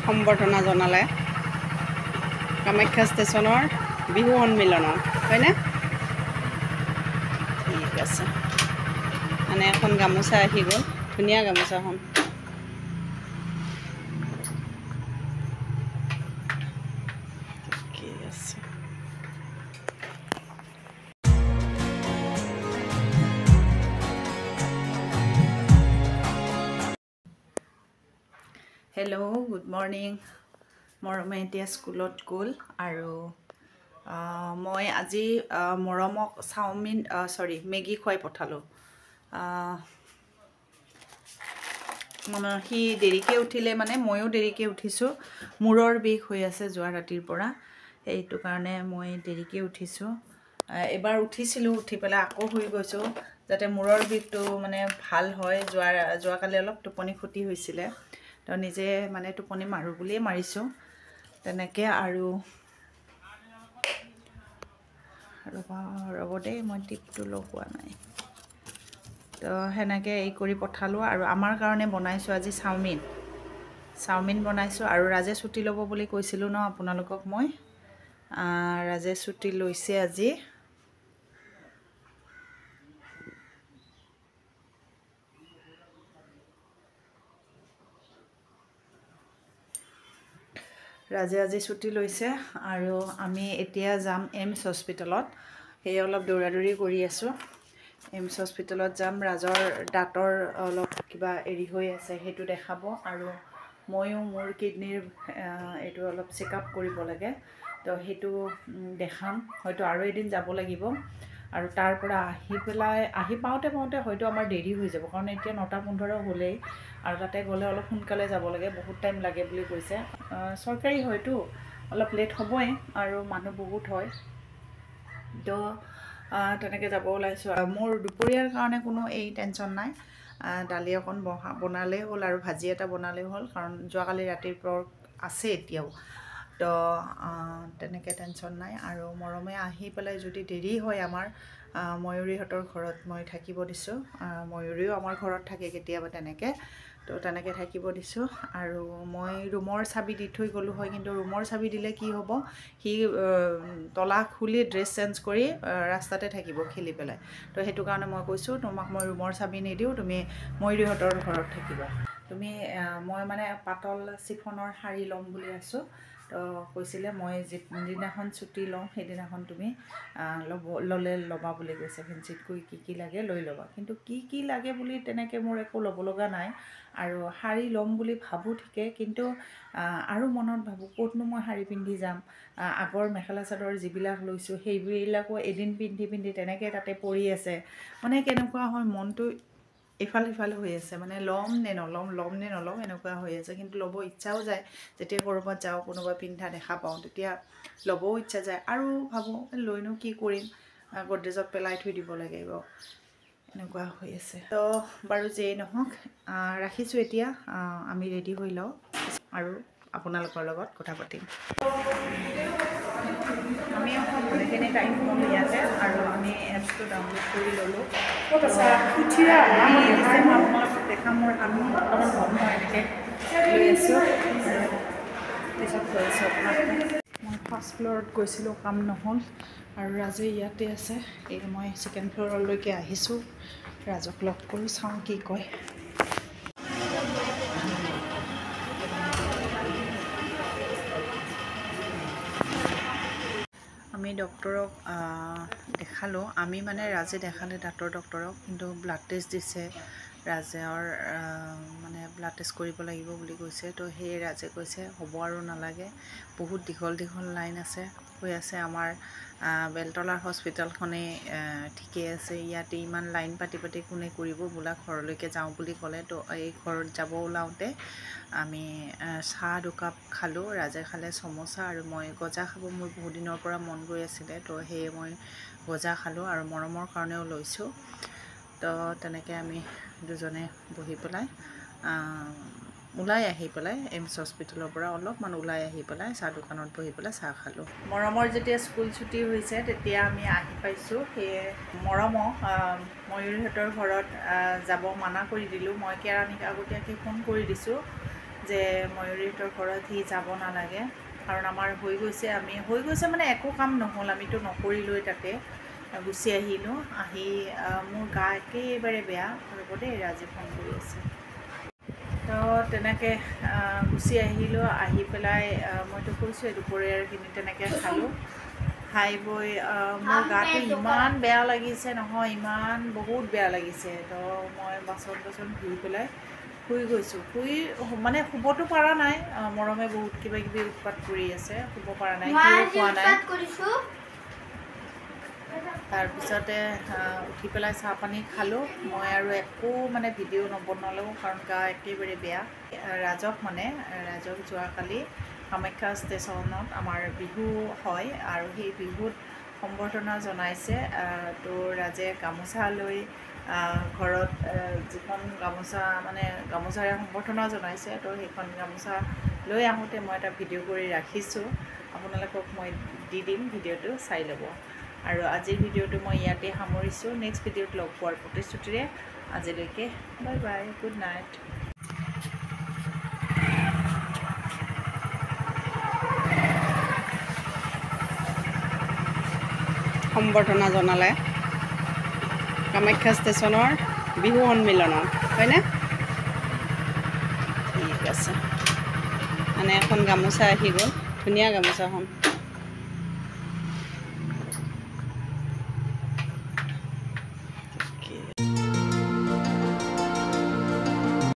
সম্বৰ্ধনা জনালে কামাখ্যা ষ্টেচনৰ বিহু সন্মিলনত হয়নে ঠিক আছে মানে এখন গামোচা আহি গ'ল ধুনীয়া গামোচাখন ঠিক আছে হেল্ল' গুড মৰ্ণিং মৰমে এতিয়া স্কুলত গ'ল আৰু মই আজি মৰমক চাওমিন মেগী খুৱাই পঠালোঁ সি দেৰিকৈ উঠিলে মানে ময়ো দেৰিকৈ উঠিছোঁ মূৰৰ বিষ হৈ আছে যোৱা ৰাতিৰ পৰা সেইটো কাৰণে মই দেৰিকৈ উঠিছোঁ এবাৰ উঠিছিলোঁ উঠি পেলাই আকৌ শুই গৈছোঁ যাতে মূৰৰ বিষটো মানে ভাল হয় যোৱাকালি অলপ টোপনি ক্ষতি হৈছিলে তো নিজে মানে টোপনি মাৰোঁ বুলিয়ে মাৰিছোঁ তেনেকৈ আৰু ৰ'ব দেই মই টিপটো লগোৱা নাই তো সেনেকৈ এই কৰি পঠালোঁ আৰু আমাৰ কাৰণে বনাইছোঁ আজি চাওমিন বনাইছোঁ আৰু ৰাজে ছুটি ল'ব বুলি কৈছিলোঁ ন আপোনালোকক মই ৰাজে ছুটি লৈছে আজি ৰাজে আজি ছুটি লৈছে আৰু আমি এতিয়া যাম এইমছ হস্পিটেলত সেয়ে অলপ দৌৰা-দৌৰি কৰি আছোঁ এইমছ হস্পিটেলত যাম ৰাজৰ দাঁতৰ অলপ কিবা এৰি হৈ আছে সেইটো দেখাব আৰু ময়ো মোৰ কিডনীৰ এইটো অলপ চেকআপ কৰিব লাগে তো সেইটো দেখাম হয়তো আৰু এদিন যাব লাগিব আৰু তাৰ পৰা আহি পাওঁতে হয়তো আমাৰ দেৰি হৈ যাব কাৰণ এতিয়া 9:15 হ'লেই আৰু তাতে গ'লে অলপ সোনকালে যাব লাগে বহুত টাইম লাগে বুলি কৈছে চৰকাৰী হয়তো অলপ লেট হ'বই আৰু মানুহ বহুত হয় তো তেনেকৈ যাব ওলাইছোঁ আৰু মোৰ দুপৰীয়াৰ কাৰণে কোনো এই টেনশ্যন নাই দালি অকণ বনালেই হ'ল আৰু ভাজি এটা বনালেই হ'ল কাৰণ যোৱাকালি ৰাতিৰ পৰা আছে এতিয়াও তো তেনেকৈ টেনশ্যন নাই আৰু মৰমে আহি পেলাই যদি দেৰি হয় আমাৰ ময়ূৰীহঁতৰ ঘৰত মই থাকিব দিছোঁ ময়ূৰীও আমাৰ ঘৰত থাকে কেতিয়াবা তেনেকৈ থাকিব দিছোঁ আৰু মই ৰুমৰ চাবি দি থৈ গ'লোঁ হয় কিন্তু ৰুমৰ চাবি দিলে কি হ'ব সি তলা খুলি ড্ৰেছ চেঞ্জ কৰি ৰাস্তাতে থাকিব খেলি পেলাই তো সেইটো কাৰণে মই কৈছোঁ তোমাক মই ৰুমৰ চাবি নিদিওঁ তুমি ময়ূৰীহঁতৰ ঘৰত থাকিবা মই মানে পাতল চিফনৰ শাৰী ল'ম বুলি আছোঁ তো কৈছিলে মই যিদিনাখন ছুটি লওঁ সেইদিনাখন তুমি ল'বা বুলি কৈছে ফেঞ্চিত গৈ কি লাগে লৈ ল'বা কিন্তু কি লাগে বুলি তেনেকৈ মোৰ একো ল'ব লগা নাই আৰু শাৰী ল'ম বুলি ভাবোঁ ঠিকে কিন্তু আৰু মনত ভাবোঁ ক'তনো মই শাৰী পিন্ধি যাম আগৰ মেখেলা চাদৰ যিবিলাক লৈছোঁ সেইবিলাকো এদিন পিন্ধি তেনেকৈ তাতে পৰি আছে মানে কেনেকুৱা হয় মনটো ইফাল সিফাল হৈ আছে মানে ল'ম নে নল'ম এনেকুৱা হৈ আছে কিন্তু ল'ব ইচ্ছাও যায় যেতিয়া ক'ৰবাত যাওঁ কোনোবা পিন্ধা দেখা পাওঁ তেতিয়া ল'বও ইচ্ছা যায় আৰু ভাবোঁ লৈনো কি কৰিম গডৰেজত পেলাই থৈ দিব লাগিব এনেকুৱা হৈ আছে তো বাৰু যেই নহওক ৰাখিছোঁ এতিয়া আমি ৰেডি হৈ লওঁ আৰু আপোনালোকৰ লগত কথা পাতিম আমি ভালেখিনি টাইম কম ইয়াতে আৰু আমি এপছটো ডাউনলোড কৰি ল'লোঁ ক'ত আছে মই আপোনালোকক দেখাম মোৰ আমি অকণমান গম হয় এনেকৈ লৈ আছোঁ পিছত গৈ আছোঁ মই ফাৰ্ষ্ট ফ্ল'ৰত গৈছিলোঁ কাম নহ'ল আৰু ৰাজে ইয়াতে আছে এই মই ছেকেণ্ড ফ্ল'ৰলৈকে আহিছোঁ ৰাজক লগ কৰি চাওঁ কি কয় আমি ডক্টৰক দেখালোঁ আমি মানে ৰাজে দেখালে দাঁতৰ ডক্টৰক কিন্তু ব্লাড টেষ্ট দিছে ৰাজৰ মানে ব্লাড টেষ্ট কৰিব লাগিব বুলি কৈছে তো সেই ৰাজে কৈছে হ'ব আৰু নালাগে বহুত দীঘল লাইন আছে কৈ আছে আমাৰ বেলতলাৰ হস্পিটেলখনেই ঠিকেই আছে ইয়াতে ইমান লাইন পাতি কোনে কৰিব বোলা ঘৰলৈকে যাওঁ বুলি ক'লে তো এই ঘৰত যাব ওলাওঁতে আমি চাহ দুকাপ খালোঁ ৰাজে খালে সমোচা আৰু মই গজা খাব মোৰ বহুত দিনৰ পৰা মন গৈ আছিলে তো সেয়ে মই গজা খালোঁ আৰু মৰমৰ কাৰণেও লৈছোঁ তো তেনেকৈ আমি দুজনে বহি পেলাই ওলাই আহি পেলাই এইমছ হস্পিটেলৰ পৰা অলপমান ওলাই আহি পেলাই চাহ দোকানত বহি পেলাই চাহ খালোঁ মৰমৰ যেতিয়া স্কুল ছুটি হৈছে তেতিয়া আমি আহি পাইছোঁ সেয়ে মৰমক ময়ূৰীহঁতৰ ঘৰত যাব মানা কৰি দিলোঁ মই কেৰাণীক আগতীয়াকৈ ফোন কৰি দিছোঁ যে ময়ূৰীহঁতৰ ঘৰত সি যাব নালাগে কাৰণ আমাৰ হৈ গৈছে মানে একো কাম নহ'ল আমিতো নকৰিলোঁই তাতে গুচি আহিলোঁ আহি মোৰ গা একেবাৰে বেয়া ৰ'ব দেই ৰাজে ফোন কৰি আছে তো তেনেকৈ গুচি আহিলোঁ আহি পেলাই মইতো কৈছোঁ দুপৰীয়াৰখিনি তেনেকৈ খালোঁ খাই বৈ মোৰ গাটো ইমান বেয়া লাগিছে নহয় ইমান বহুত বেয়া লাগিছে তো মই বাচন ধুই পেলাই শুই গৈছোঁ মানে শুবতো পৰা নাই মৰমে বহুত কিবা কিবি উৎপাত কৰি আছে শুব পৰা নাই খোৱা নাই তাৰপিছতে উঠি পেলাই চাহ পানী খালোঁ মই আৰু একো মানে ভিডিঅ' নবনালোঁ কাৰণ গা একেবাৰে বেয়া ৰাজক যোৱাকালি কামাখ্যা ষ্টেচনত আমাৰ বিহু হয় আৰু সেই বিহুত সম্বৰ্ধনা জনাইছে তো ৰাজে গামোচা লৈ ঘৰত যিখন গামোচা মানে গামোচাৰে সম্বৰ্ধনা জনাইছে তো সেইখন গামোচা লৈ আহোঁতে মই এটা ভিডিঅ' কৰি ৰাখিছোঁ আপোনালোকক মই দি দিম ভিডিঅ'টো চাই ল'ব আৰু আজিৰ ভিডিঅ'টো মই ইয়াতে সামৰিছোঁ নেক্সট ভিডিঅ'ত লগ পোৱাৰ প্ৰতিশ্ৰুতিৰে আজিলৈকে বাই বাই গুড নাইট সম্বৰ্ধনা জনালে কামাখ্যা ষ্টেচনৰ বিহু সন্মিলনত হয়নে ঠিক আছে মানে এখন গামোচা আহি গ'ল ধুনীয়া গামোচাখন